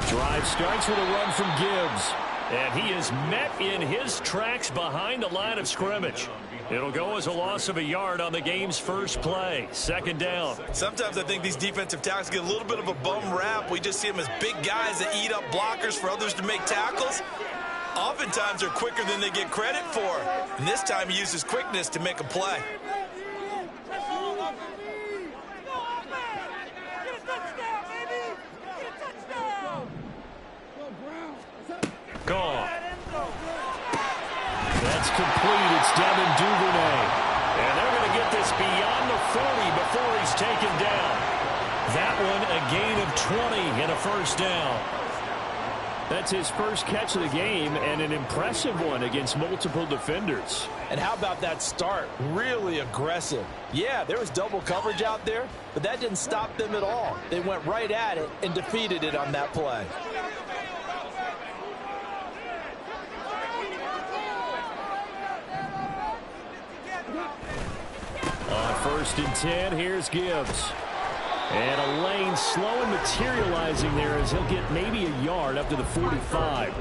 Drive starts with a run from Gibbs. And he is met in his tracks behind the line of scrimmage. It'll go as a loss of a yard on the game's first play. Second down. Sometimes I think these defensive tackles get a little bit of a bum rap. We just see them as big guys that eat up blockers for others to make tackles. Oftentimes they're quicker than they get credit for. And this time he uses quickness to make a play. Gone. That's complete. It's Devin Duvernay. And they're going to get this beyond the 40 before he's taken down. That one a gain of 20 and a first down. That's his first catch of the game and an impressive one against multiple defenders. And how about that start? Really aggressive. Yeah, there was double coverage out there, but that didn't stop them at all. They went right at it and defeated it on that play. On 1st and 10, here's Gibbs. And a lane slow and materializing there as he'll get maybe a yard up to the 45.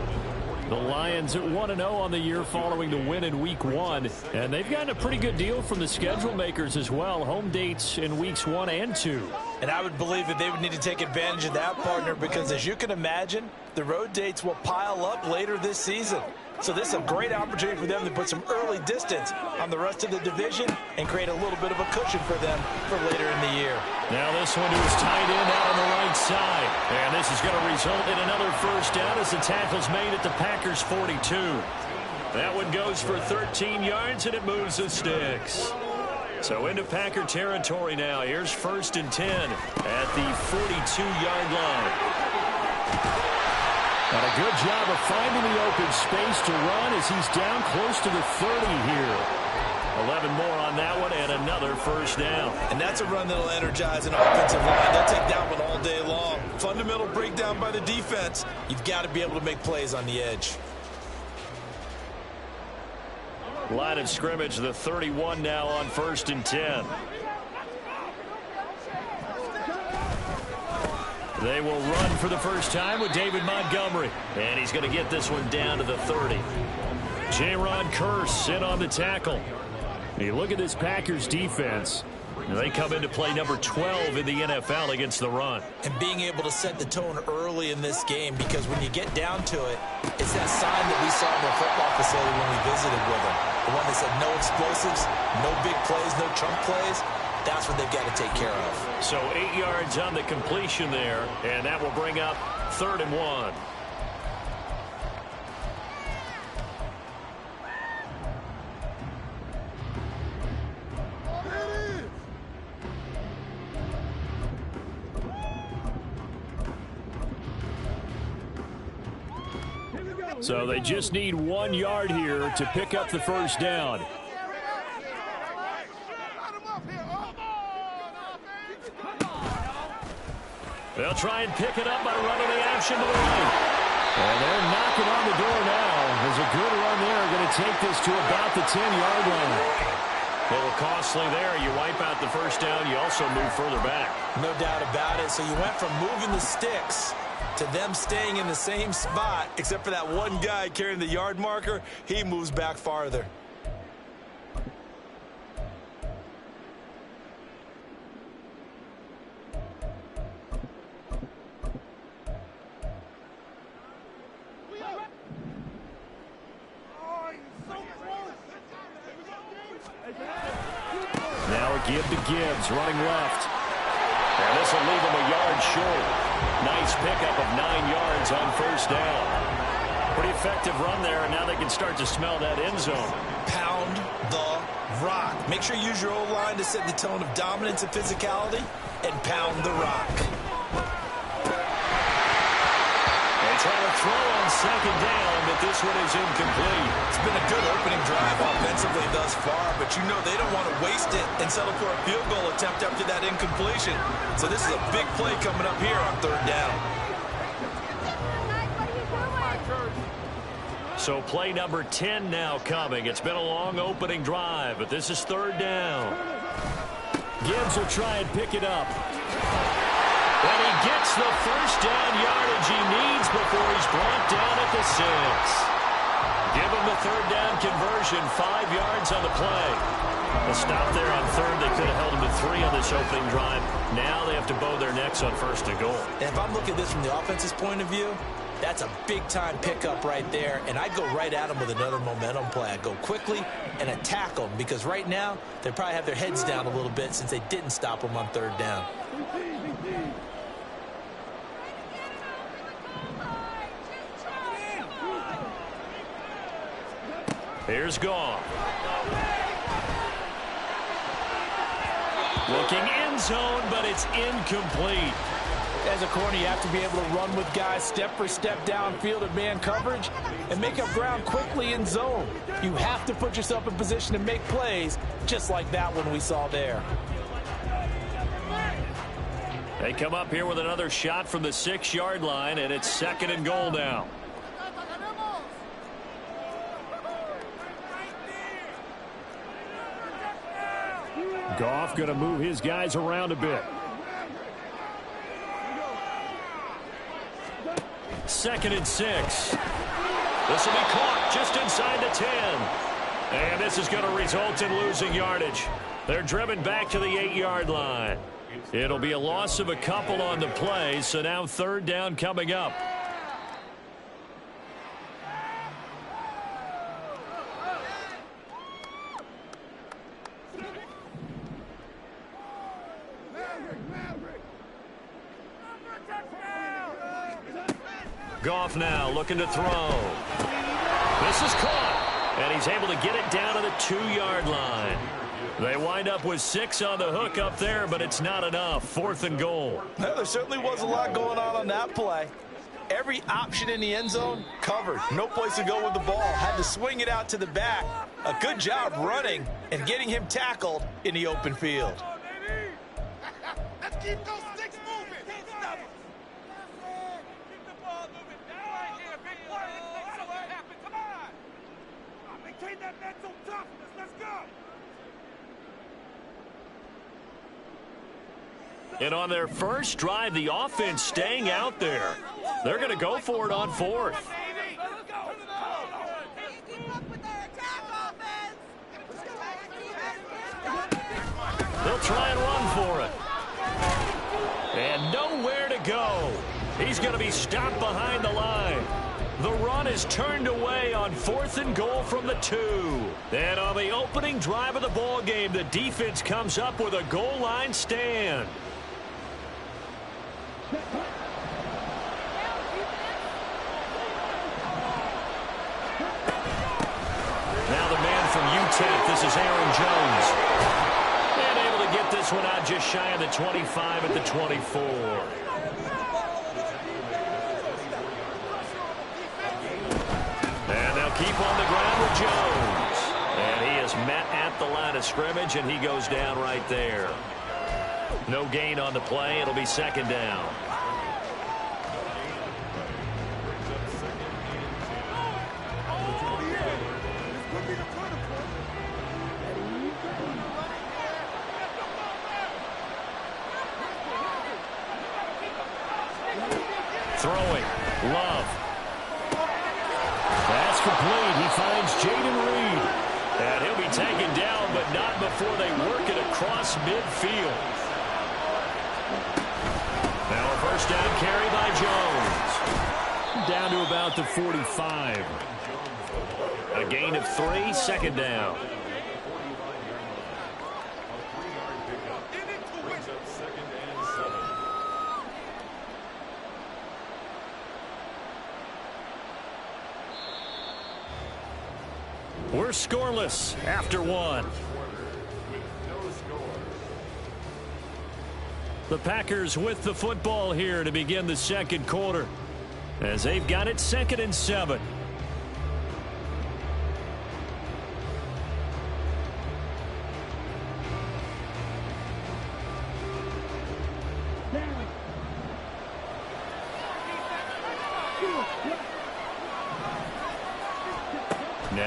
The Lions at 1-0 on the year following the win in Week 1. And they've gotten a pretty good deal from the schedule makers as well. Home dates in Weeks 1 and 2. And I would believe that they would need to take advantage of that, partner, because as you can imagine, the road dates will pile up later this season. So this is a great opportunity for them to put some early distance on the rest of the division and create a little bit of a cushion for them for later in the year. Now this one is tight end out on the right side. And this is going to result in another first down as the tackle's made at the Packers' 42. That one goes for 13 yards and it moves the sticks. So into Packer territory now. Here's 1st and 10 at the 42-yard line. And a good job of finding the open space to run as he's down close to the 30 here. 11 more on that one and another first down. And that's a run that'll energize an offensive line. They'll take that one all day long. Fundamental breakdown by the defense. You've got to be able to make plays on the edge. Line of scrimmage, the 31 now on 1st and 10. They will run for the first time with David Montgomery. And he's going to get this one down to the 30. J-Ron Kearse in on the tackle. You look at this Packers defense. They come into play number 12 in the NFL against the run. And being able to set the tone early in this game, because when you get down to it, it's that sign that we saw in the football facility when we visited with them. The one that said no explosives, no big plays, no chunk plays. That's what they've got to take care of. So 8 yards on the completion there, and that will bring up 3rd and 1. So they just need 1 yard here to pick up the first down. They'll try and pick it up by running the action to the right. And they're knocking on the door now. There's a good run there. Going to take this to about the 10-yard line. A little costly there. You wipe out the first down. You also move further back. No doubt about it. So you went from moving the sticks to them staying in the same spot, Except for that one guy carrying the yard marker, he moves back farther. Now a give to Gibbs, running left. And this will leave him a yard short. Nice pickup of 9 yards on first down. Pretty effective run there, and now they can start to smell that end zone. Pound the rock. Make sure you use your O-line to set the tone of dominance and physicality, and pound the rock. They try to throw on second down, but this one is incomplete. It's been a good opening drive offensively thus far, but you know they don't want to waste it and settle for a field goal attempt after that incompletion. So this is a big play coming up here on 3rd down. So play number 10 now coming. It's been a long opening drive, but this is third down. Gibbs will try and pick it up. And he gets the first down yardage he needs before he's brought down at the 6. Give him the third down conversion, 5 yards on the play. A stop there on third. They could have held him to 3 on this opening drive. Now they have to bow their necks on first and goal. And if I'm looking at this from the offense's point of view, that's a big-time pickup right there, and I go right at them with another momentum play. I go quickly and attack them because right now they probably have their heads down a little bit since they didn't stop them on third down. Here's Goff. Looking end zone, but it's incomplete. As a corner, you have to be able to run with guys step for step downfield at man coverage and make up ground quickly in zone. You have to put yourself in position to make plays just like that one we saw there. They come up here with another shot from the 6-yard line, and it's second and goal now. Goff going to move his guys around a bit. Second and 6. This will be caught just inside the 10. And this is going to result in losing yardage. They're driven back to the 8-yard line. It'll be a loss of a couple on the play, so now third down coming up. Goff now looking to throw. This is caught, and he's able to get it down to the 2-yard line. They wind up with 6 on the hook up there, but it's not enough. Fourth and goal. Well, there certainly was a lot going on that play. Every option in the end zone covered. No place to go with the ball. Had to swing it out to the back. A good job running and getting him tackled in the open field. Let's keep those sticks moving. Can't stop them. Keep the ball moving. Right here, big play. Let's make something happen. Come on. Maintain that mental toughness. Let's go. And on their first drive, the offense staying out there. They're going to go for it on fourth. They'll try and run for it. And nowhere to go. He's going to be stopped behind the line. The run is turned away on fourth and goal from the 2. And on the opening drive of the ball game, the defense comes up with a goal line stand. Now the man from UTEP, this is Aaron Jones. And able to get this one out just shy of the 25 at the 24. And they'll keep on the ground with Jones. And he is met at the line of scrimmage, and he goes down right there. No gain on the play. It'll be second down. Throwing. Love. That's complete. He finds Jaden Reed. And he'll be taken down, but not before they work it across midfield. Now a first down carry by Jones. Down to about the 45. A gain of 3, second down. We're scoreless after 1. The Packers with the football here to begin the second quarter, as they've got it 2nd and 7.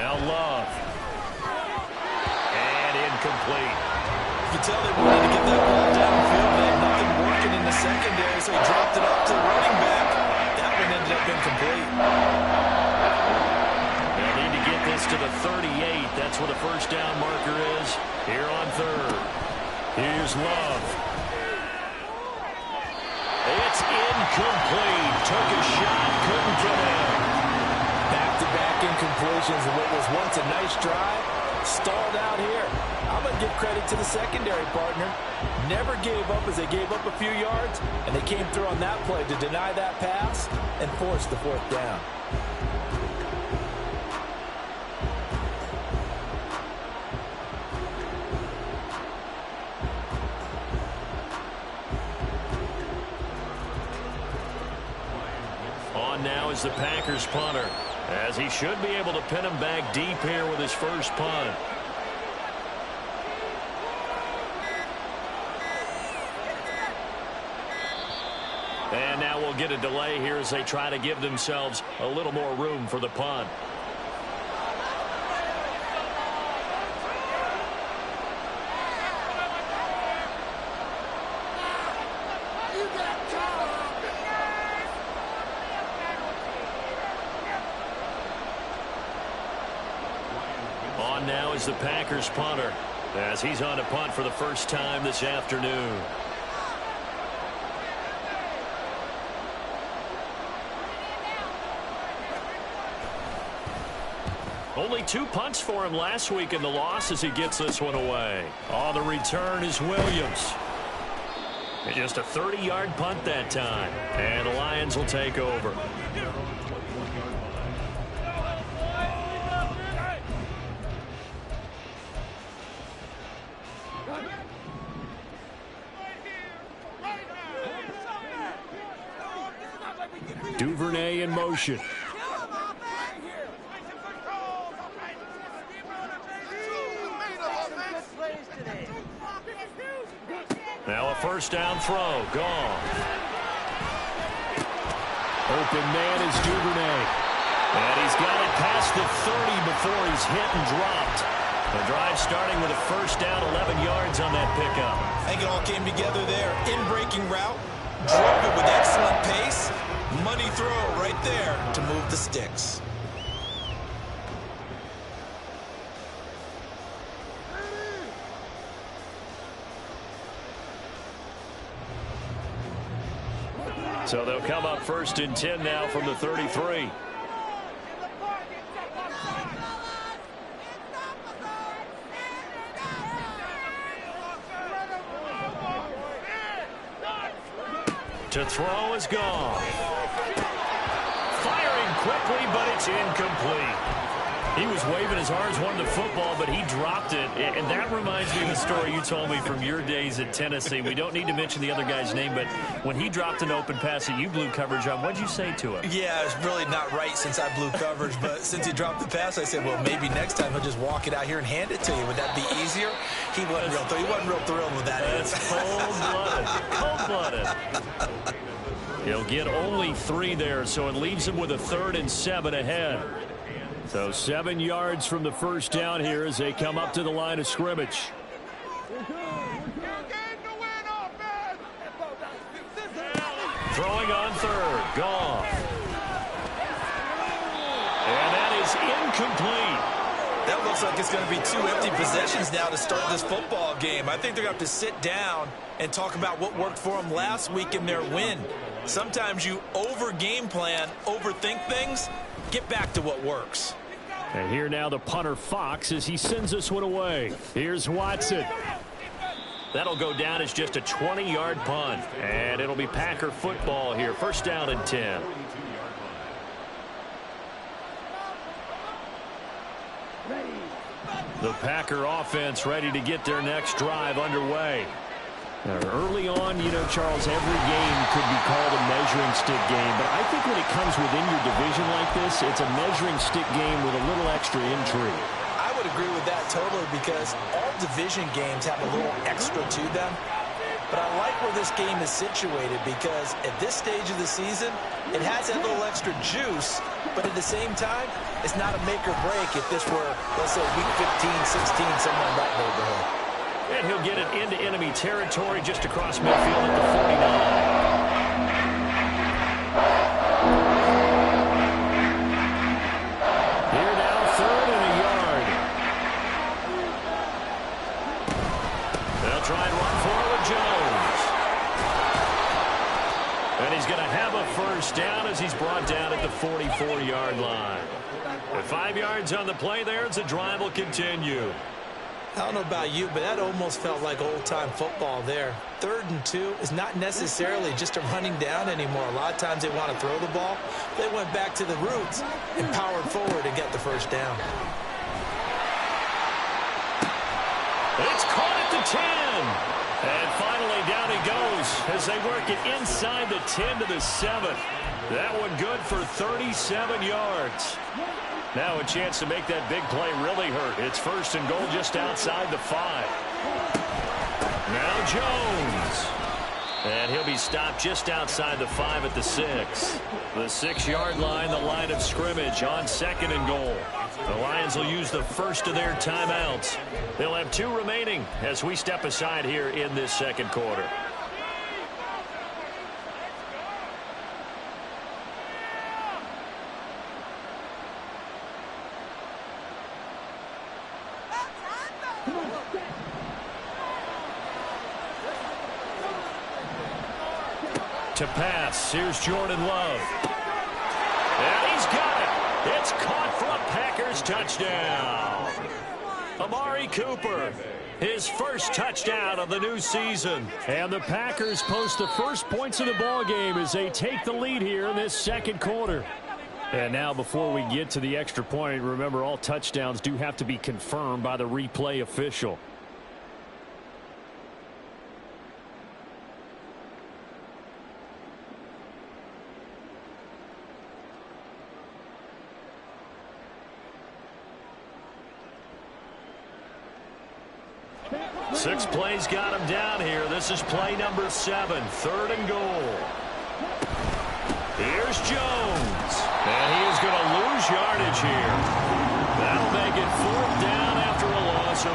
Now Love. And incomplete. You can tell they wanted to get that ball downfield. They had nothing working in the secondary, so he dropped it off to the running back. That one ended up incomplete. They'll need to get this to the 38. That's where the first down marker is here on third. Here's Love. It's incomplete. Took a shot, couldn't get in. Back-to-back incompletions of what was once a nice drive. Stalled out here. I'm going to give credit to the secondary partner. Never gave up as they gave up a few yards, and they came through on that play to deny that pass and force the fourth down. On now is the Packers punter, as he should be able to pin him back deep here with his first punt. And now we'll get a delay here as they try to give themselves a little more room for the punt. On now is the Packers punter, as he's on to punt for the first time this afternoon. Only 2 punts for him last week in the loss as he gets this one away. On the return is Williams. And just a 30-yard punt that time. And the Lions will take over. Duvernay in motion. Now a first down throw. Gone. Open man is Duvernay. And he's got it past the 30 before he's hit and dropped. The drive starting with a first down, 11 yards on that pickup. I think it all came together there. In-breaking route. Drove it with excellent pace. Money throw right there to move the sticks. So they'll come up first and 10 now from the 33. To throw is gone. Firing quickly, but it's incomplete. He was waving his arms, wanting the football, but he dropped it. And that reminds me of the story you told me from your days at Tennessee. We don't need to mention the other guy's name, but when he dropped an open pass that you blew coverage on, what'd you say to him? Yeah, it's really not right since I blew coverage, but since he dropped the pass, I said, well, maybe next time he'll just walk it out here and hand it to you. Would that be easier? He wasn't real thrilled with that. That's cold-blooded. Cold-blooded. He'll get only 3 there, so it leaves him with a 3rd and 7 ahead. So 7 yards from the first down here as they come up to the line of scrimmage. Throwing on 3rd. Gone. And that is incomplete. That looks like it's going to be 2 empty possessions now to start this football game. I think they're going to have to sit down and talk about what worked for them last week in their win. Sometimes you over-game plan, overthink things. Get back to what works. And here now the punter Fox as he sends this one away. Here's Watson. That'll go down as just a 20-yard punt. And it'll be Packer football here. First down and 10. The Packer offense ready to get their next drive underway. Now, early on, you know, Charles, every game could be called a measuring stick game. But I think when it comes within your division like this, it's a measuring stick game with a little extra intrigue. I would agree with that totally because all division games have a little extra to them. But I like where this game is situated because at this stage of the season, it has that little extra juice, but at the same time, it's not a make or break if this were, let's say, week 15, 16, somewhere in that neighborhood. And he'll get it into enemy territory just across midfield at the 49. Here now, 3rd and a yard. They'll try and run for it with Jones. And he's going to have a first down as he's brought down at the 44-yard line. With 5 yards on the play there, as the drive will continue. I don't know about you, but that almost felt like old-time football there. 3rd and 2 is not necessarily just a running down anymore. A lot of times they want to throw the ball. They went back to the roots and powered forward and got the first down. It's caught at the 10. And finally down he goes as they work it inside the 10 to the 7. That one good for 37 yards. Now a chance to make that big play really hurt. It's 1st and goal just outside the 5. Now Jones. And he'll be stopped just outside the 5 at the 6. The 6-yard line, the line of scrimmage on 2nd and goal. The Lions will use the first of their timeouts. They'll have 2 remaining as we step aside here in this 2nd quarter. To pass, here's Jordan Love. And he's got it. It's caught for a Packers touchdown. Amari Cooper, his first touchdown of the new season. And the Packers post the first points of the ball game as they take the lead here in this 2nd quarter. And now before we get to the extra point, remember all touchdowns do have to be confirmed by the replay official. Six plays got him down here. This is play number 7, 3rd and goal. Here's Jones. And he is going to lose yardage here. That'll make it 4th down after a loss of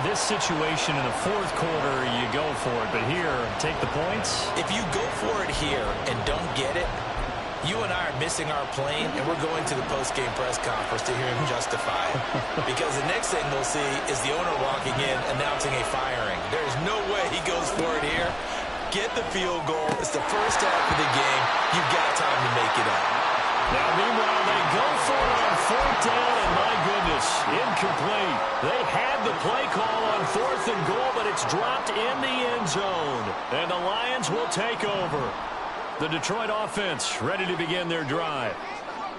1. This situation in the 4th quarter, you go for it. But here, take the points. If you go for it here and don't get it, you and I are missing our plane, and we're going to the post-game press conference to hear him justify it. Because the next thing we'll see is the owner walking in announcing a firing. There's no way he goes for it here. Get the field goal. It's the first half of the game. You've got time to make it up. Now, meanwhile, they go for it on 4th down, and my goodness, incomplete. They had the play call on 4th and goal, but it's dropped in the end zone. And the Lions will take over. The Detroit offense ready to begin their drive.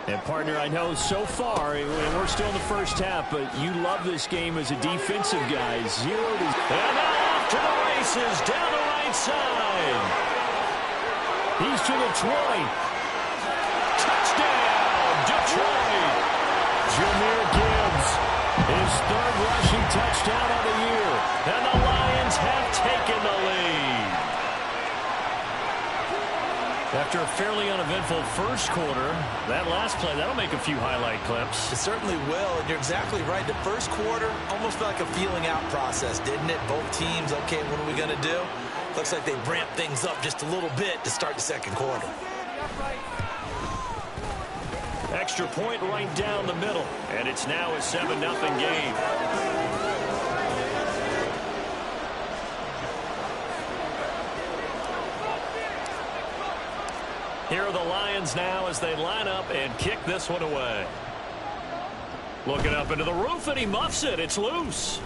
And, partner, I know so far, and we're still in the first half, but you love this game as a defensive guy. 0 to... And now off to the races, down the right side. He's to the 20. Touchdown, Detroit. Jahmyr Gibbs, his 3rd rushing touchdown of the year. And the Lions have taken the lead. After a fairly uneventful first quarter, that last play, that'll make a few highlight clips. It certainly will, and you're exactly right. The first quarter almost felt like a feeling out process, didn't it? Both teams, okay, what are we going to do? Looks like they ramped things up just a little bit to start the 2nd quarter. Extra point right down the middle, and it's now a 7-0 game. Here are the Lions now as they line up and kick this one away. Looking up into the roof, and he muffs it. It's loose.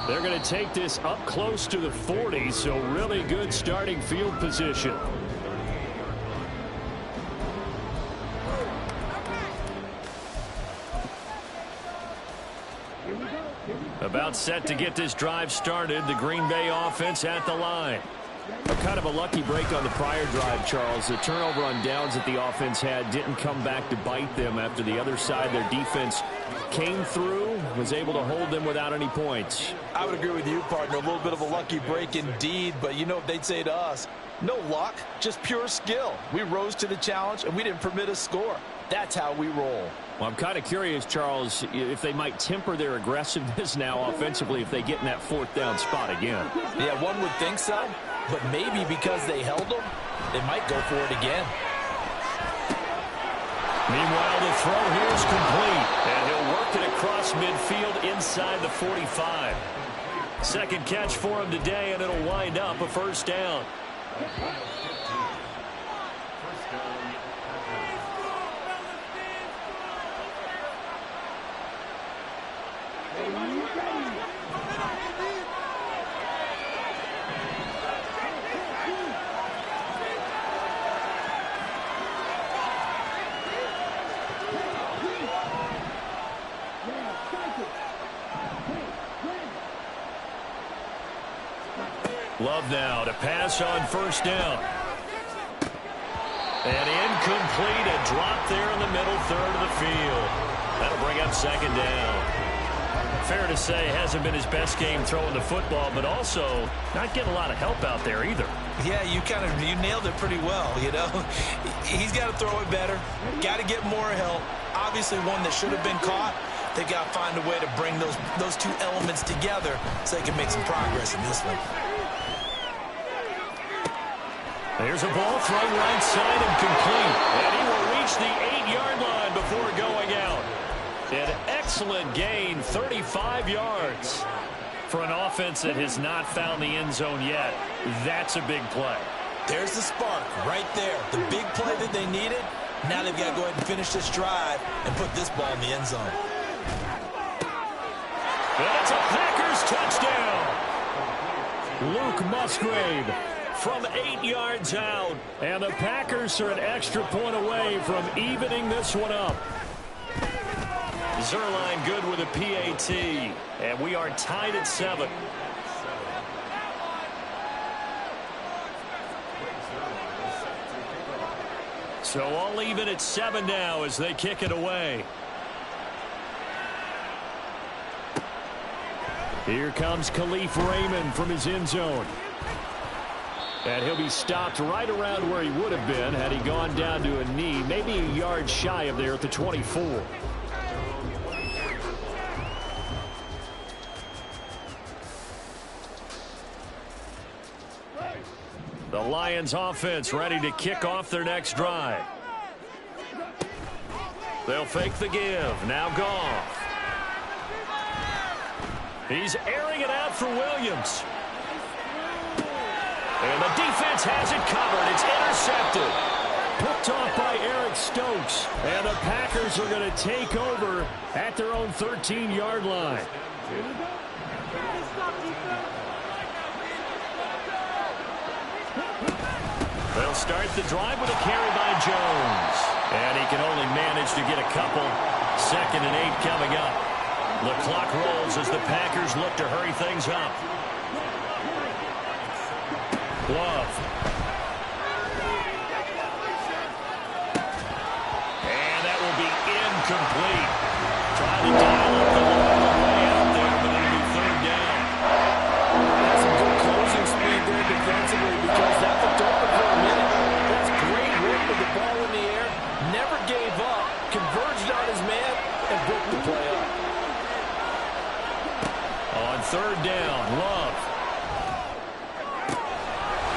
They're going to take this up close to the 40, so really good starting field position. About set to get this drive started. The Green Bay offense at the line. Kind of a lucky break on the prior drive, Charles. The turnover on downs that the offense had didn't come back to bite them after the other side. Their defense came through, was able to hold them without any points. I would agree with you, partner. A little bit of a lucky break indeed, but you know what they'd say to us? No luck, just pure skill. We rose to the challenge, and we didn't permit a score. That's how we roll. Well, I'm kind of curious, Charles, if they might temper their aggressiveness now offensively if they get in that 4th down spot again. Yeah, one would think so, but maybe because they held them, they might go for it again. Meanwhile, the throw here is complete, and he'll work it across midfield inside the 45. Second catch for him today, and it'll wind up a 1st down. Love now to pass on 1st down. And incomplete, a drop there in the middle 3rd of the field. That'll bring up 2nd down. Fair to say, hasn't been his best game throwing the football, but also not getting a lot of help out there either. Yeah, you nailed it pretty well, you know. He's got to throw it better, got to get more help. Obviously one that should have been caught. They've got to find a way to bring those two elements together so they can make some progress in this one. There's a ball thrown right side and complete. And he will reach the 8-yard line before going out. An excellent gain, 35 yards. For an offense that has not found the end zone yet, that's a big play. There's the spark right there. The big play that they needed. Now they've got to go ahead and finish this drive and put this ball in the end zone. And it's a Packers touchdown. Luke Musgrave from 8 yards out. And the Packers are an extra point away from evening this one up. Zerline good with a PAT. And we are tied at 7. So all even at 7 now as they kick it away. Here comes Khalif Raymond from his end zone. And he'll be stopped right around where he would have been had he gone down to a knee, maybe a yard shy of there at the 24. The Lions offense ready to kick off their next drive. They'll fake the give. Now Goff. He's airing it out for Williams. And the defense has it covered. It's intercepted. Picked off by Eric Stokes. And the Packers are going to take over at their own 13-yard line. They'll start the drive with a carry by Jones. And he can only manage to get a couple. 2nd and 8 coming up. The clock rolls as the Packers look to hurry things up. Love. And that will be incomplete. Trying to dial up the way out there, but it'll be 3rd down. That's some good closing speed there defensively because that looked open for a minute. That's great work with the ball in the air. Never gave up. Converged on his man and broke the play up. On 3rd down, Love.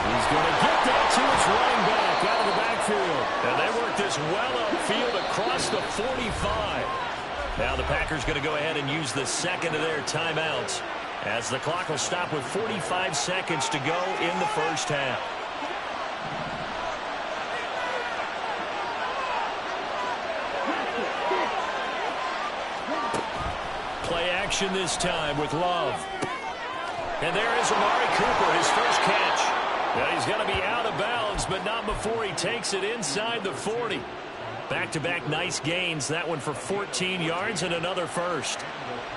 He's going to get that to his running back out of the backfield. And they work this well upfield across the 45. Now the Packers going to go ahead and use the 2nd of their timeouts as the clock will stop with 45 seconds to go in the 1st half. Play action this time with Love. And there is Amari Cooper, his first catch. Now he's going to be out of bounds, but not before he takes it inside the 40. Back-to-back nice gains. That one for 14 yards and another first.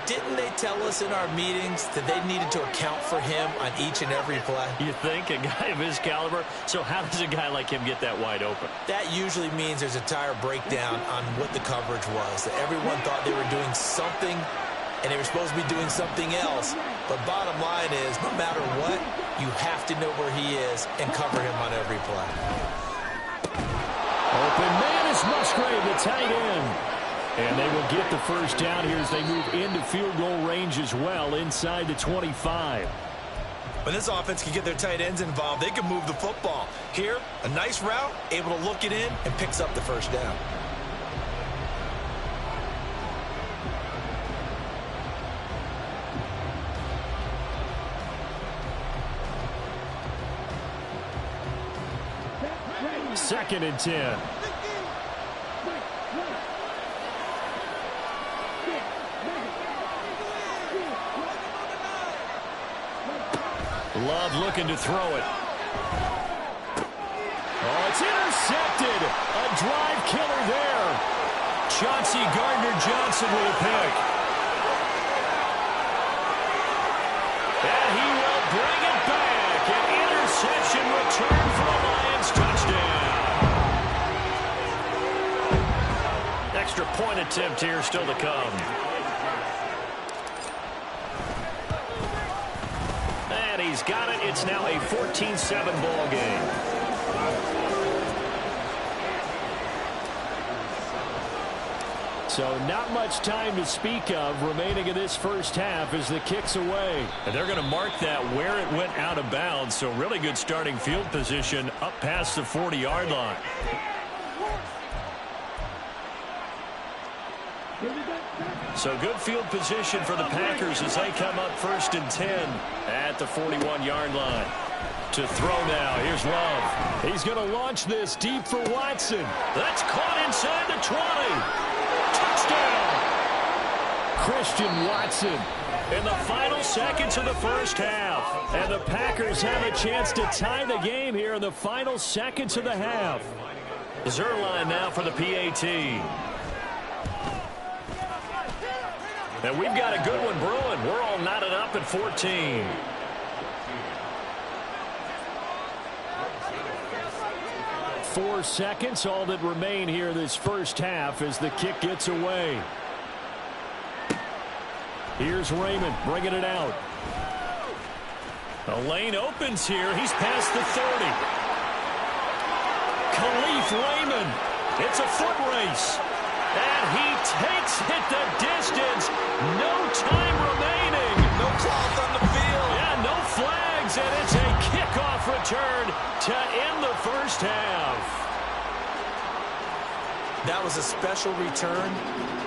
Didn't they tell us in our meetings that they needed to account for him on each and every play? You think? A guy of his caliber? So how does a guy like him get that wide open? That usually means there's a tire breakdown on what the coverage was. That everyone thought they were doing something, and they were supposed to be doing something else. But bottom line is, no matter what, you have to know where he is and cover him on every play. Open man is Musgrave, the tight end. And they will get the first down here as they move into field goal range as well, inside the 25. When this offense can get their tight ends involved, they can move the football. Here, a nice route, able to look it in, and picks up the first down. Second and 10. Love looking to throw it. Oh, it's intercepted. A drive killer there. Chauncey Gardner-Johnson with a pick. And he will bring it back. An interception return for a Lions touchdown. Extra point attempt here still to come. He's got it. It's now a 14-7 ball game. So not much time to speak of remaining in this first half as the kick's away. And they're going to mark that where it went out of bounds. So really good starting field position up past the 40-yard line. So good field position for the Packers as they come up 1st and 10 at the 41-yard line. To throw now. Here's Love. He's going to launch this deep for Watson. That's caught inside the 20. Touchdown. Christian Watson in the final seconds of the first half. And the Packers have a chance to tie the game here in the final seconds of the half. Zerline now for the PAT. And we've got a good one brewing. We're all knotted up at 14. Four seconds, all that remain here this first half as the kick gets away. Here's Raymond bringing it out. The lane opens here. He's past the 30. Khalif Raymond. It's a foot race. And he takes it the distance. No time remaining. No cloth on the field. Yeah, no flags. And it's a kickoff return to end the first half. That was a special return,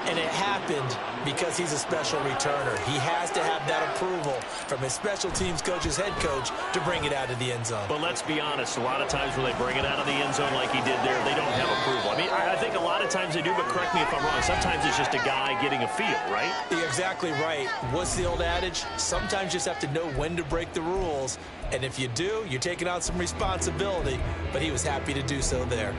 and it happened because he's a special returner. He has to have that approval from his special teams coach's head coach to bring it out of the end zone. But let's be honest, a lot of times when they bring it out of the end zone like he did there, they don't have approval. I mean, I think a lot of times they do, but correct me if I'm wrong. Sometimes it's just a guy getting a feel, right? You're exactly right. What's the old adage? Sometimes you just have to know when to break the rules. And if you do, you're taking on some responsibility. But he was happy to do so there.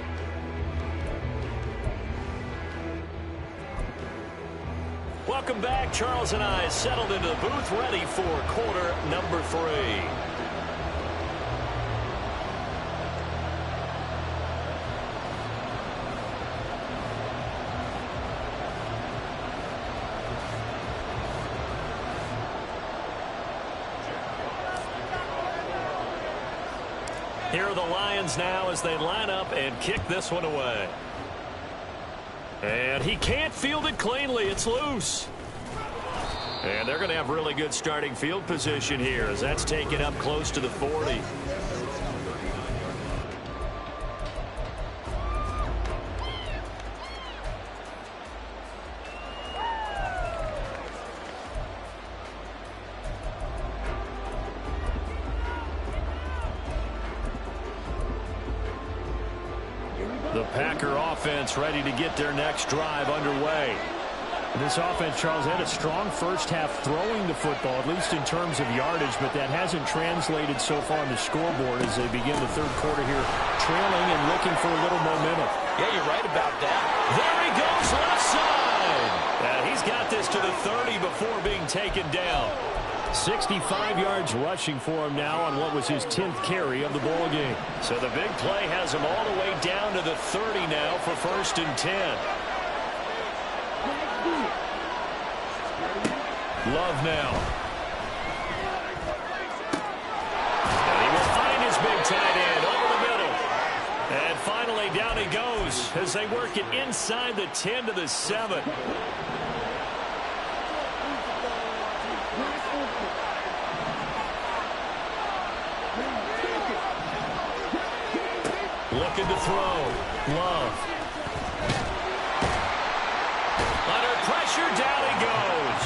Welcome back. Charles and I settled into the booth, ready for quarter number 3. Here are the Lions now as they line up and kick this one away. And he can't field it cleanly. It's loose. And they're going to have really good starting field position here as that's taken up close to the 40. The Packer offense ready to get their next drive underway. This offense, Charles, had a strong first half throwing the football, at least in terms of yardage, but that hasn't translated so far on the scoreboard as they begin the third quarter here, trailing and looking for a little momentum. Yeah, you're right about that. There he goes, left side. He's got this to the 30 before being taken down. 65 yards rushing for him now on what was his 10th carry of the ball game. So the big play has him all the way down to the 30 now for 1st and 10. Love now. And he will find his big tight end over the middle. And finally down he goes as they work it inside the 10 to the 7. Looking to throw. Love. Under pressure, down he goes.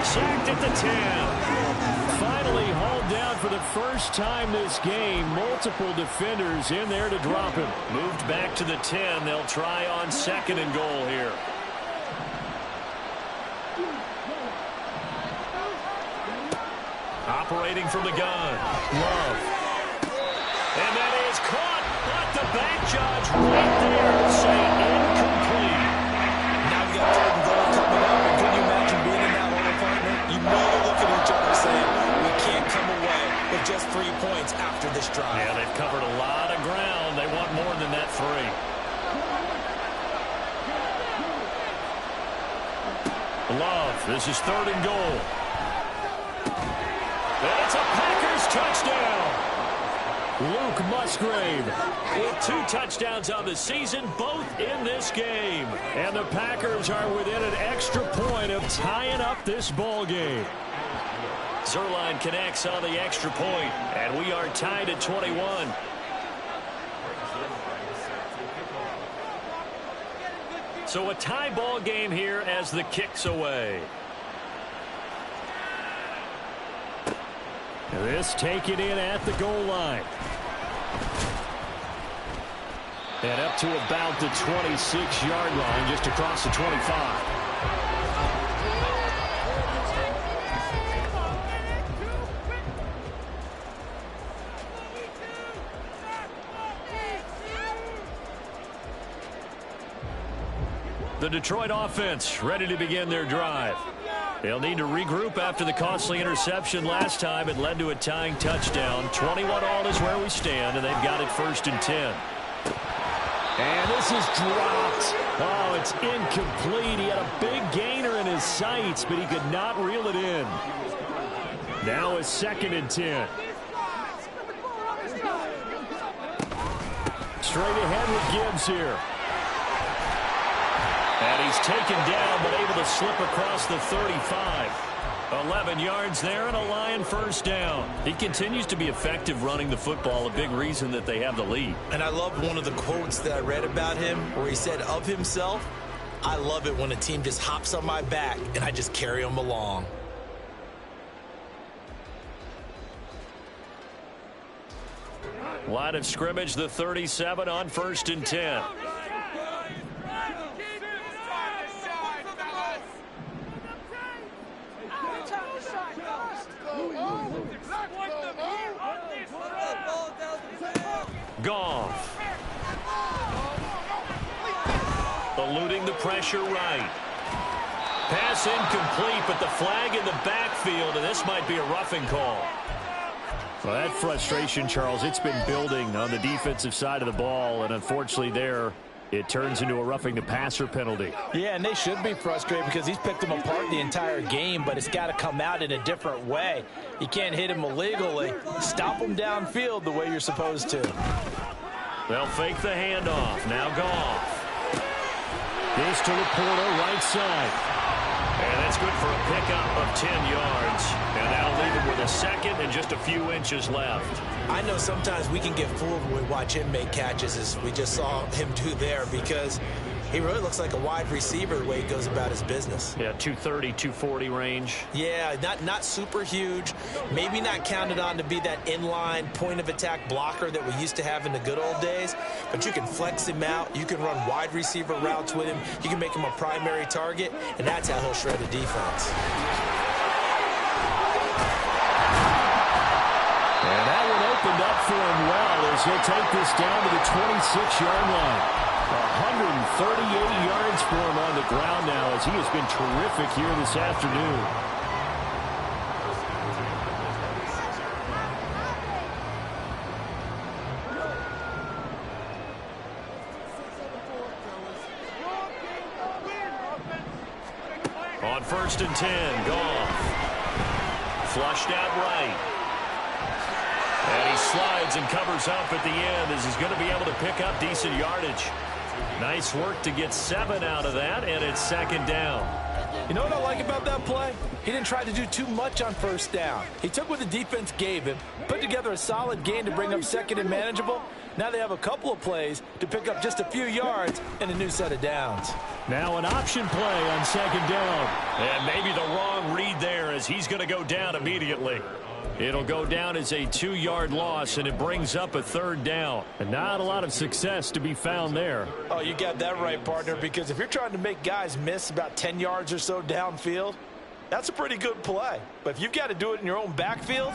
Sacked at the 10. Finally hauled down for the first time this game. Multiple defenders in there to drop him. Moved back to the 10. They'll try on 2nd and goal here. Operating from the gun. Love. And that is caught. But the back judge right there to say incomplete. Now we got 3rd and goal coming up. And can you imagine being in that hole, partner? You know they're looking at each other saying, we can't come away with just 3 points after this drive. Yeah, they've covered a lot of ground. They want more than that 3. Love. This is 3rd and goal. And it's a Packers touchdown. Luke Musgrave with 2 touchdowns on the season, both in this game. And the Packers are within an extra point of tying up this ball game. Zerline connects on the extra point, and we are tied at 21. So a tie ball game here as the kick's away. This taken in at the goal line. And up to about the 26-yard line, just across the 25. The Detroit offense ready to begin their drive. They'll need to regroup after the costly interception last time. It led to a tying touchdown. 21 all is where we stand, and they've got it 1st and 10. And this is dropped. Oh, it's incomplete. He had a big gainer in his sights, but he could not reel it in. Now it's 2nd and 10. Straight ahead with Gibbs here. And he's taken down, but able to slip across the 35. 11 yards there and a Lion 1st down. He continues to be effective running the football, a big reason that they have the lead. And I love one of the quotes that I read about him where he said of himself, I love it when a team just hops on my back and I just carry them along. Line of scrimmage, the 37 on 1st and 10. Goff. Eluding the pressure right. Pass incomplete, but the flag in the backfield, and this might be a roughing call. Well, that frustration, Charles, it's been building on the defensive side of the ball, and unfortunately there, it turns into a roughing the passer penalty. Yeah, and they should be frustrated because he's picked them apart the entire game, but it's got to come out in a different way. You can't hit him illegally. Stop him downfield the way you're supposed to. They'll fake the handoff. Now Goff. This to Laporta, right side. And that's good for a pickup of 10 yards. And that'll leave him with a 2nd and just a few inches left. I know sometimes we can get fooled when we watch him make catches, as we just saw him do there, because He really looks like a wide receiver the way he goes about his business. Yeah, 230, 240 range. Yeah, not super huge. Maybe not counted on to be that inline point-of-attack blocker that we used to have in the good old days. But you can flex him out. You can run wide receiver routes with him. You can make him a primary target, and that's how he'll shred a defense. And that one opened up for him well as he'll take this down to the 26-yard line. 138 yards for him on the ground now as he has been terrific here this afternoon. On 1st and 10, Goff. Flushed out right. And he slides and covers up at the end as he's going to be able to pick up decent yardage. Nice work to get 7 out of that, and it's 2nd down. You know what I like about that play? He didn't try to do too much on 1st down. He took what the defense gave him, put together a solid gain to bring up 2nd and manageable. Now they have a couple of plays to pick up just a few yards and a new set of downs. Now an option play on 2nd down. And maybe the wrong read there as he's going to go down immediately. It'll go down as a 2-yard loss, and it brings up a 3rd down. And not a lot of success to be found there. Oh, you got that right, partner, because if you're trying to make guys miss about 10 yards or so downfield, that's a pretty good play. But if you've got to do it in your own backfield,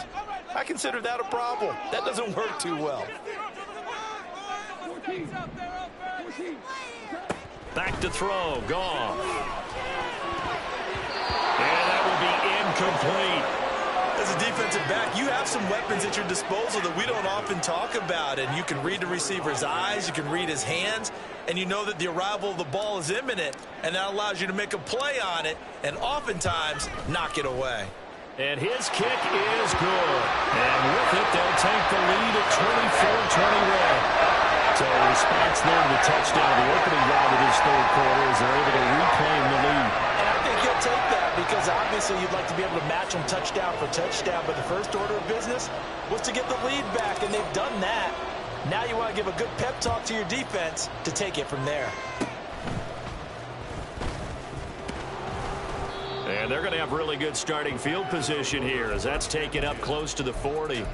I consider that a problem. That doesn't work too well. Back to throw. Goff. And that will be incomplete. As a defensive back, you have some weapons at your disposal that we don't often talk about. And you can read the receiver's eyes, you can read his hands, and you know that the arrival of the ball is imminent. And that allows you to make a play on it and oftentimes knock it away. And his kick is good. And with it, they'll take the lead at 24-21. So a response there to the touchdown, the opening drive of this 3rd quarter, as they're able to reclaim the lead. And I think he'll take that because obviously you'd like to be able to match them touchdown for touchdown, but the first order of business was to get the lead back, and they've done that. Now you want to give a good pep talk to your defense to take it from there. And they're going to have really good starting field position here as that's taken up close to the 40.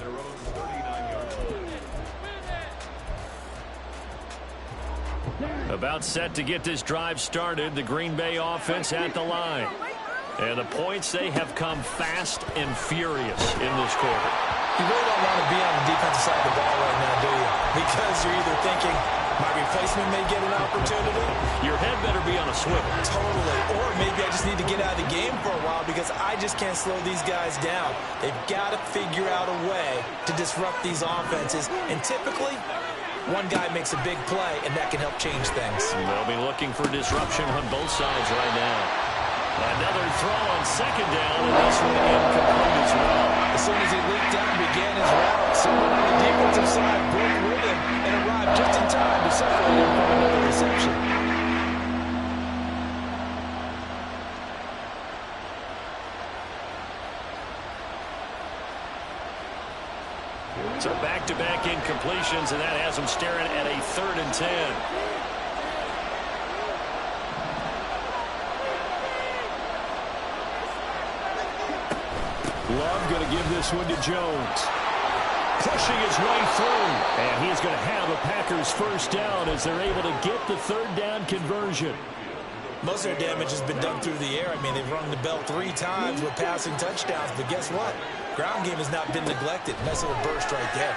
About set to get this drive started, the Green Bay offense at the line. And the points, they have come fast and furious in this quarter. You really don't want to be on the defensive side of the ball right now, do you? Because you're either thinking, my replacement may get an opportunity. Your head better be on a swivel. Totally. Or maybe I just need to get out of the game for a while because I just can't slow these guys down. They've got to figure out a way to disrupt these offenses. And typically, one guy makes a big play, and that can help change things. They'll be looking for disruption on both sides right now. Another throw on 2nd down, and this one incomplete as well. As soon as he leaked out and began his route, someone on the defensive side broke with him and arrived just in time to separate him from another reception. So back-to-back incompletions, and that has them staring at a 3rd and 10. Love going to give this one to Jones. Pushing his way through. And he is going to have a Packers 1st down as they're able to get the 3rd down conversion. Most of their damage has been done through the air. I mean, they've rung the bell 3 times with passing touchdowns, but guess what? Ground game has not been neglected. Nice little burst right there.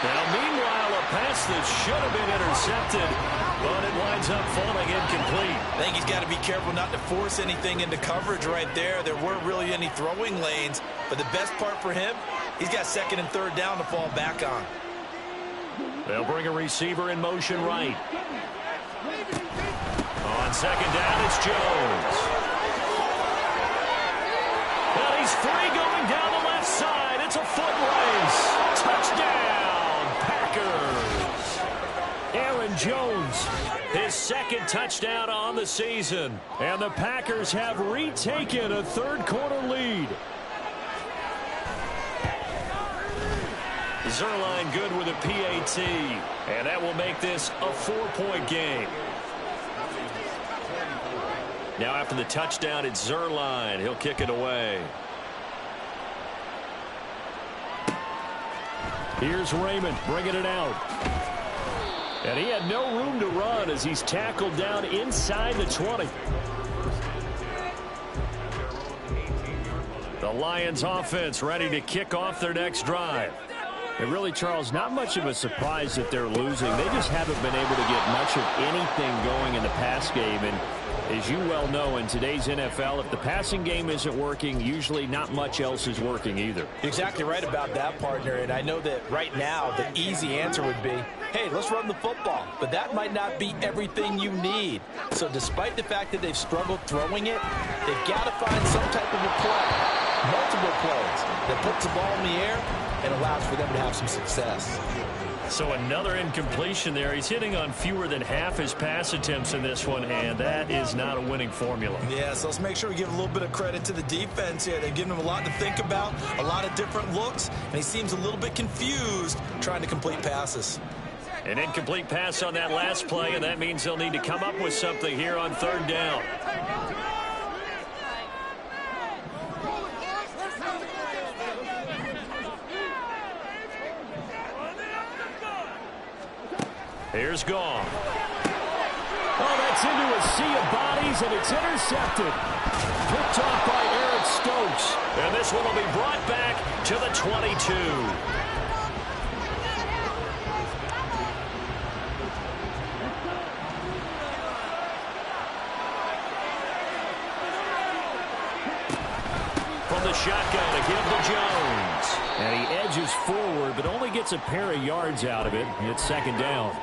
Now, meanwhile, a pass that should have been intercepted, but it winds up falling incomplete. I think he's got to be careful not to force anything into coverage right there. There weren't really any throwing lanes, but the best part for him, he's got 2nd and 3rd down to fall back on. They'll bring a receiver in motion right. On 2nd down, it's Jones. And he's free going down the left side. It's a foot race. Touchdown, Packers. Aaron Jones, his 2nd touchdown on the season. And the Packers have retaken a 3rd quarter lead. Zerline good with a PAT. And that will make this a 4-point game. Now after the touchdown, it's Zerline. He'll kick it away. Here's Raymond bringing it out. And he had no room to run as he's tackled down inside the 20. The Lions offense ready to kick off their next drive. And really, Charles, not much of a surprise that they're losing. They just haven't been able to get much of anything going in the pass game. And as you well know, in today's NFL, if the passing game isn't working, usually not much else is working either. You're exactly right about that, partner. And I know that right now the easy answer would be, hey, let's run the football. But that might not be everything you need. So despite the fact that they've struggled throwing it, they've got to find some type of a play, multiple plays, that puts the ball in the air and allows for them to have some success. So another incompletion there. He's hitting on fewer than half his pass attempts in this one, and that is not a winning formula. Yeah, so let's make sure we give a little bit of credit to the defense here. They've given him a lot to think about, a lot of different looks, and he seems a little bit confused trying to complete passes. An incomplete pass on that last play, and that means they'll need to come up with something here on 3rd down. Here's Gong. Oh, that's into a sea of bodies, and it's intercepted. Picked off by Eric Stokes. And this one will be brought back to the 22. From the shotgun, a give to Jones. And he edges forward, but only gets a pair of yards out of it. It's 2nd down.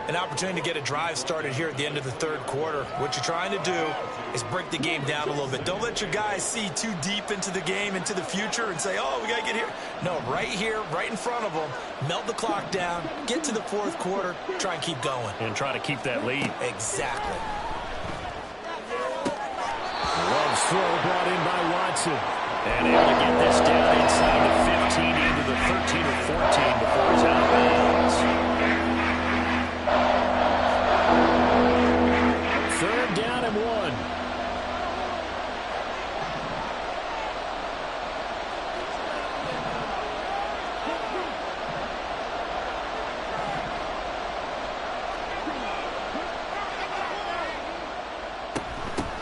An opportunity to get a drive started here at the end of the 3rd quarter. What you're trying to do is break the game down a little bit. Don't let your guys see too deep into the game, into the future, and say, oh, we got to get here. No, right here, right in front of them, melt the clock down, get to the 4th quarter, try and keep going. And try to keep that lead. Exactly. Love's throw brought in by Watson. And able to get this down inside the 15 into the 13 or 14 before he's out of bounds. 3rd down and 1.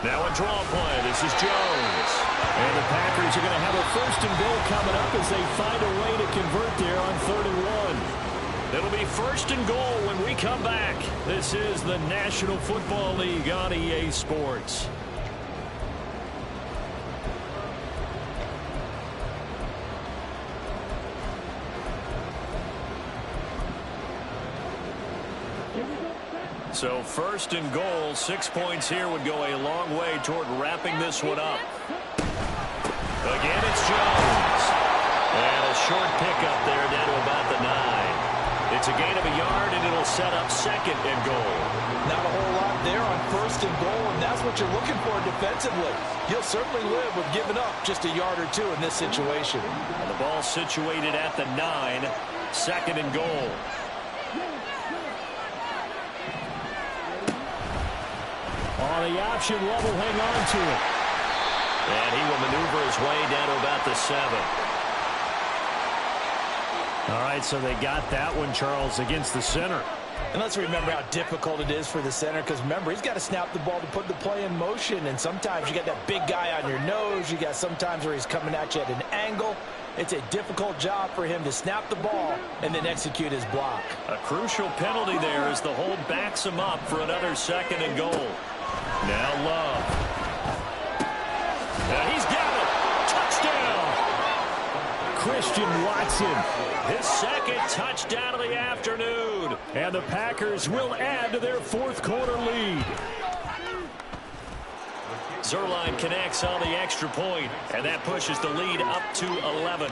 Now a draw play. This is Jones. And the Packers are going to have a 1st and goal coming up as they find a way to convert there on 3rd and 1. It'll be 1st and goal when we come back. This is the National Football League on EA Sports. So 1st and goal, 6 points here would go a long way toward wrapping this one up. Again, it's Jones. And a short pickup there down to about the 9. It's a gain of a yard, and it'll set up 2nd and goal. Not a whole lot there on 1st and goal, and that's what you're looking for defensively. You'll certainly live with giving up just a yard or 2 in this situation. And the ball situated at the 9, 2nd and goal. On the option, Love will hang on to it. And he will maneuver his way down to about the 7. All right, so they got that one, Charles, against the center. And let's remember how difficult it is for the center, because remember, he's got to snap the ball to put the play in motion, and sometimes you got that big guy on your nose. You got sometimes where he's coming at you at an angle. It's a difficult job for him to snap the ball and then execute his block. A crucial penalty there as the hold backs him up for another 2nd and goal. Now Love. And he's got it. Touchdown. Christian Watson. His 2nd touchdown of the afternoon. And the Packers will add to their 4th quarter lead. Zerline connects on the extra point, and that pushes the lead up to 11.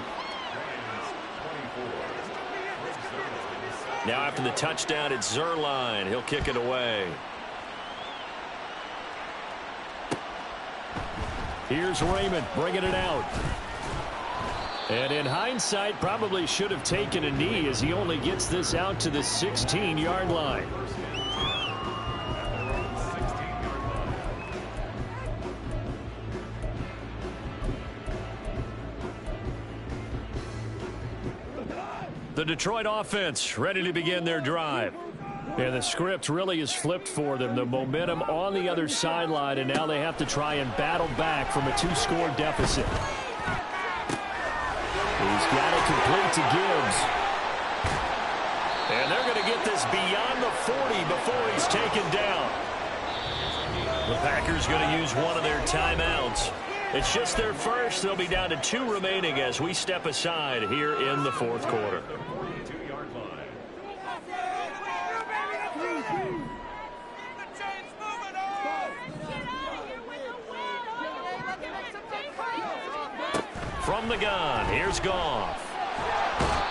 Now after the touchdown, it's Zerline. He'll kick it away. Here's Raymond bringing it out. And in hindsight, probably should have taken a knee as he only gets this out to the 16-yard line. The Detroit offense ready to begin their drive. And the script really is flipped for them. The momentum on the other sideline, and now they have to try and battle back from a 2-score deficit. He's got it complete to Gibbs. And they're going to get this beyond the 40 before he's taken down. The Packers going to use one of their timeouts. It's just their first. They'll be down to 2 remaining as we step aside here in the fourth quarter. From the gun, here's Goff.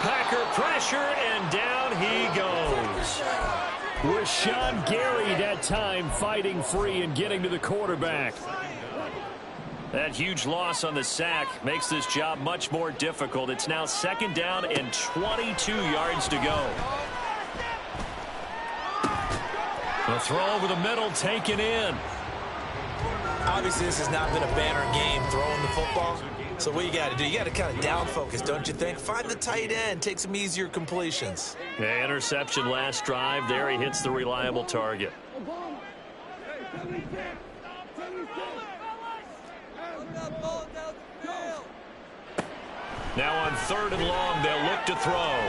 Packer pressure, and down he goes. Rashawn Gary that time fighting free and getting to the quarterback. That huge loss on the sack makes this job much more difficult. It's now 2nd down and 22 yards to go. The throw over the middle taken in. Obviously, this has not been a banner game throwing the football. So what you got to do, you got to kind of down focus, don't you think? Find the tight end, take some easier completions. Yeah, interception last drive. There he hits the reliable target. Now on 3rd and long, they'll look to throw.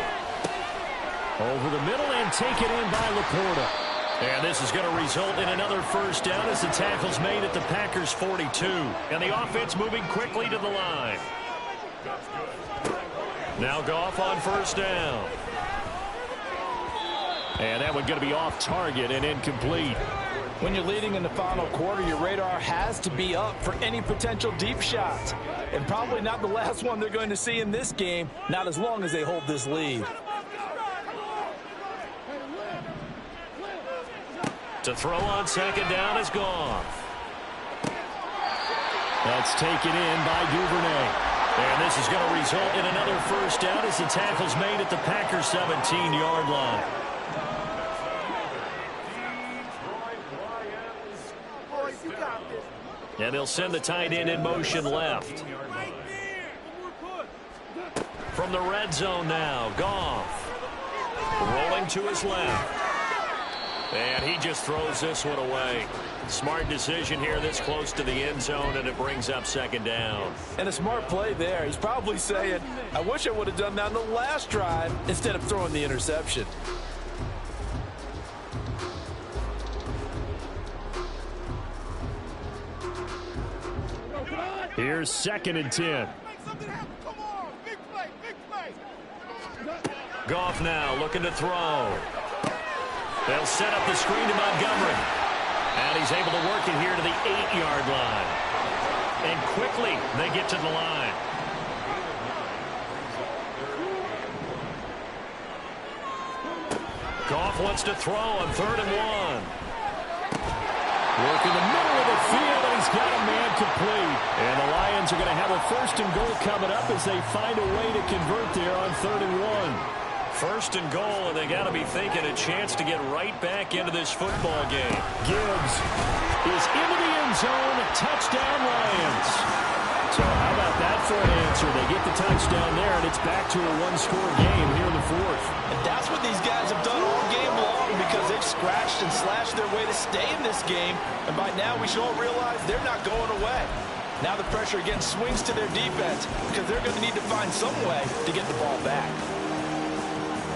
Over the middle and taken in by Laporta. And this is going to result in another first down as the tackle's made at the Packers' 42. And the offense moving quickly to the line. Now Goff on 1st down. And that one going to be off target and incomplete. When you're leading in the final quarter, your radar has to be up for any potential deep shots. And probably not the last one they're going to see in this game, not as long as they hold this lead. To throw on 2nd down is Goff. That's taken in by Duvernay. And this is going to result in another first down as the tackle's made at the Packers' 17-yard line. And they'll send the tight end in motion left. From the red zone now, Goff. Rolling to his left. And he just throws this one away. Smart decision here this close to the end zone, and it brings up 2nd down. And a smart play there. He's probably saying, I wish I would have done that on the last drive instead of throwing the interception. Here's 2nd and 10. Goff now looking to throw. They'll set up the screen to Montgomery. And he's able to work it here to the 8-yard line. And quickly they get to the line. Goff wants to throw on 3rd and 1. Work in the middle of the field, and he's got a man complete. And the Lions are going to have a 1st and goal coming up as they find a way to convert there on 3rd and 1. 1st and goal, and they got to be thinking a chance to get right back into this football game. Gibbs is into the end zone. Touchdown, Lions. So how about that for an answer? They get the touchdown there, and it's back to a 1-score game here in the 4th. And that's what these guys have done all game long because they've scratched and slashed their way to stay in this game. And by now, we should all realize they're not going away. Now the pressure again swings to their defense because they're going to need to find some way to get the ball back.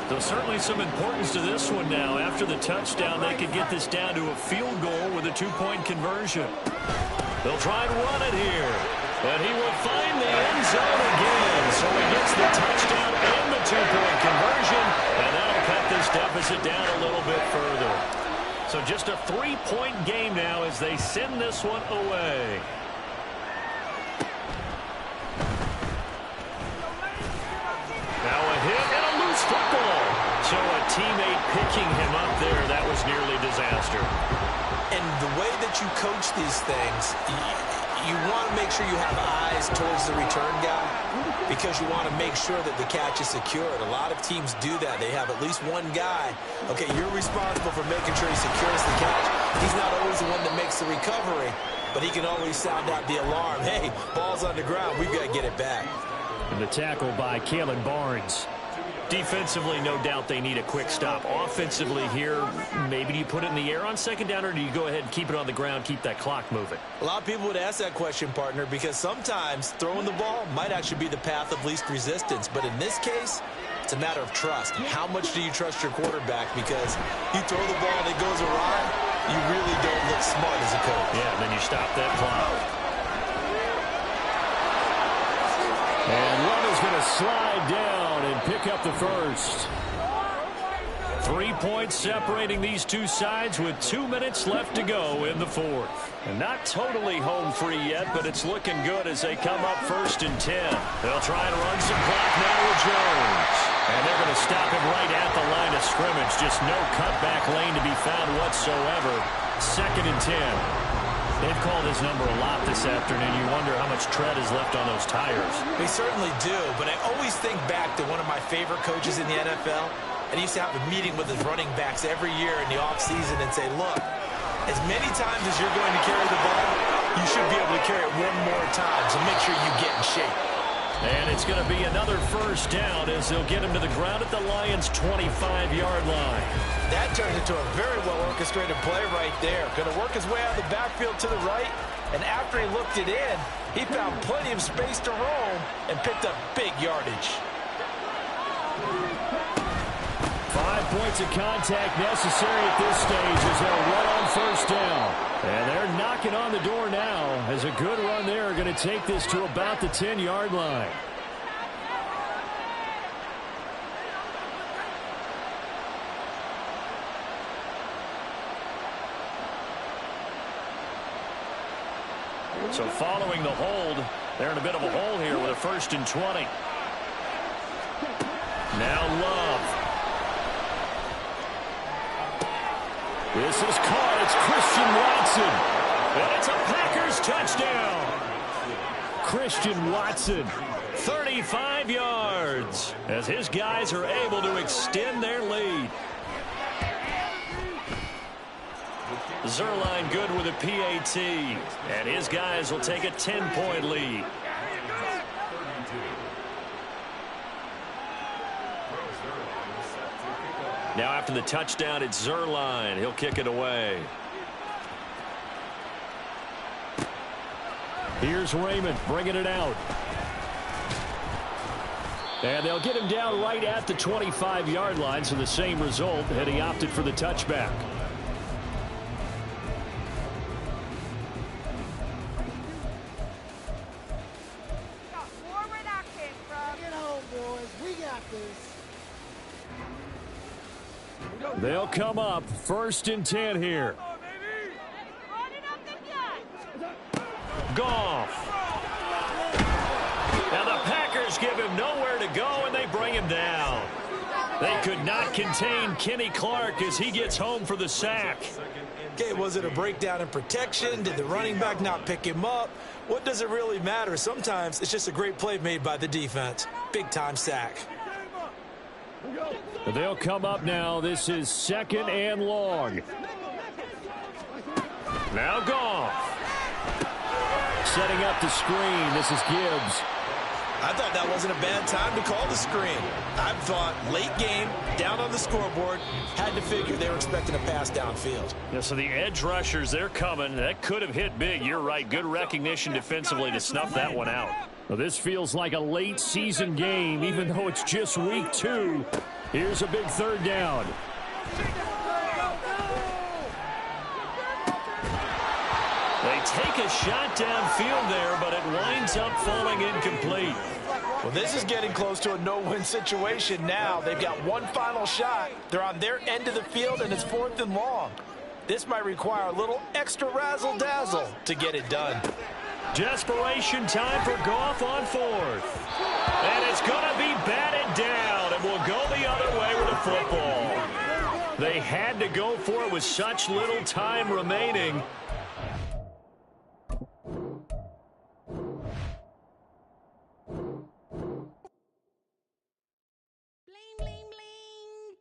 So certainly some importance to this one now. After the touchdown, they could get this down to a field goal with a 2-point conversion. They'll try and run it here. And he will find the end zone again. So he gets the touchdown and the 2-point conversion. And that'll cut this deficit down a little bit further. So just a 3-point game now as they send this one away. Now a hit and a loose football. So a teammate picking him up there, that was nearly disaster. And the way that you coach these things, you want to make sure you have eyes towards the return guy because you want to make sure that the catch is secured. A lot of teams do that. They have at least one guy. Okay, you're responsible for making sure he secures the catch. He's not always the one that makes the recovery, but he can always sound out the alarm. Hey, ball's on the ground. We've got to get it back. And the tackle by Kalen Barnes. Defensively, no doubt they need a quick stop. Offensively here, maybe do you put it in the air on second down, or do you go ahead and keep it on the ground, keep that clock moving? A lot of people would ask that question, partner, because sometimes throwing the ball might actually be the path of least resistance. But in this case, it's a matter of trust. How much do you trust your quarterback? Because you throw the ball and it goes awry, you really don't look smart as a coach. Yeah, and then you stop that clock. And Love is going to slide down and pick up the first. 3 points separating these two sides with 2 minutes left to go in the fourth. And not totally home free yet, but it's looking good as they come up 1st and 10. They'll try to run some clock now with Jones. And they're going to stop him right at the line of scrimmage. Just no cutback lane to be found whatsoever. 2nd and 10. They've called his number a lot this afternoon. You wonder how much tread is left on those tires. They certainly do, but I always think back to one of my favorite coaches in the NFL, and he used to have a meeting with his running backs every year in the offseason and say, look, as many times as you're going to carry the ball, you should be able to carry it one more time, so make sure you get in shape. And it's going to be another first down as they'll get him to the ground at the Lions' 25-yard line. That turned into a very well-orchestrated play right there. Going to work his way out of the backfield to the right, and after he looked it in, he found plenty of space to roam and picked up big yardage. 5 points of contact necessary at this stage as they'll run on first down. And they're knocking on the door now as a good run there are going to take this to about the 10-yard line. So following the hold, they're in a bit of a hole here with a 1st and 20. Now Love. This is caught. It's Christian Watson. And it's a Packers touchdown. Christian Watson, 35 yards, as his guys are able to extend their lead. Zerline good with a PAT, and his guys will take a 10-point lead. Now after the touchdown, it's Zerline. He'll kick it away. Here's Raymond bringing it out. And they'll get him down right at the 25-yard line, so the same result, and he opted for the touchback. They'll come up 1st and 10 here. Goff. Now the Packers give him nowhere to go, and they bring him down. They could not contain Kenny Clark as he gets home for the sack. Okay, was it a breakdown in protection? Did the running back not pick him up? What does it really matter? Sometimes it's just a great play made by the defense. Big-time sack. They'll come up now. This is 2nd and long. Now Goff. Setting up the screen. This is Gibbs. I thought that wasn't a bad time to call the screen. I thought late game, down on the scoreboard, had to figure they were expecting a pass downfield. Yeah, so the edge rushers, they're coming. That could have hit big. You're right. Good recognition defensively to snuff that one out. Well, this feels like a late season game, even though it's just week 2. Here's a big 3rd down. They take a shot downfield there, but it winds up falling incomplete. Well, this is getting close to a no-win situation now. They've got one final shot. They're on their end of the field, and it's 4th and long. This might require a little extra razzle-dazzle to get it done. Desperation time for Goff on 4th. And it's going to be batted down, and will go the other way with the football. They had to go for it with such little time remaining.